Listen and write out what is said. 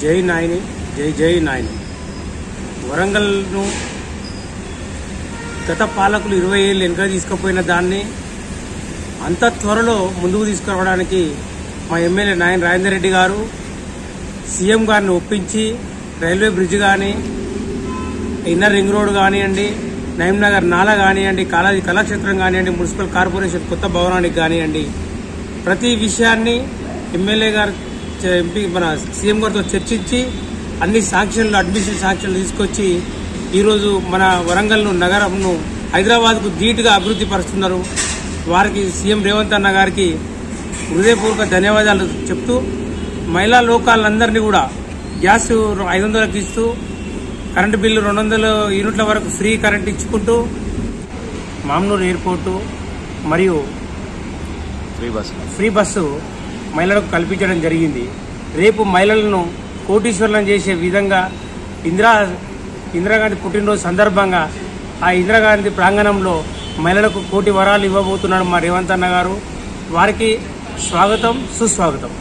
జై నాయని, జై జై నాయని. వరంగల్ను గత పాలకులు 20 ఏళ్ళు వెనుక తీసుకుపోయిన దాన్ని అంత త్వరలో ముందుకు తీసుకురావడానికి మా ఎమ్మెల్యే నాయని రాజేందర్ రెడ్డి గారు సీఎం గారిని ఒప్పించి రైల్వే బ్రిడ్జ్ కానీ, ఇన్నర్ రింగ్ రోడ్ కానివ్వండి, నగర్ నాలా కానివ్వండి, కళాక్షేత్రం కానివ్వండి, మున్సిపల్ కార్పొరేషన్ కొత్త భవనానికి కానివ్వండి, ప్రతి విషయాన్ని ఎమ్మెల్యే గారు మన సీఎం గారితో చర్చించి అన్ని శాంక్షన్లు, అడ్మిషన్ శాంక్షన్లు తీసుకొచ్చి ఈరోజు మన వరంగల్ నగరంను హైదరాబాద్కు ధీటుగా అభివృద్ధి పరుస్తున్నారు. వారికి సీఎం రేవంత్ అన్న గారికి హృదయపూర్వక ధన్యవాదాలు చెప్తూ, మహిళా లోకాలందరినీ కూడా గ్యాస్ 500కి ఇస్తూ, కరెంటు బిల్లు 200 యూనిట్ల వరకు ఫ్రీ కరెంట్ ఇచ్చుకుంటూ, మామ్నూరు ఎయిర్పోర్టు మరియు ఫ్రీ బస్సు మహిళలకు కల్పించడం జరిగింది. రేపు మహిళలను కోటీశ్వరులను చేసే విధంగా ఇందిరాగాంధీ పుట్టినరోజు సందర్భంగా ఆ ఇందిరాగాంధీ ప్రాంగణంలో మహిళలకు 1,00,00,000 వరాలు ఇవ్వబోతున్నాడు మా రేవంత్ అన్న గారు. వారికి స్వాగతం, సుస్వాగతం.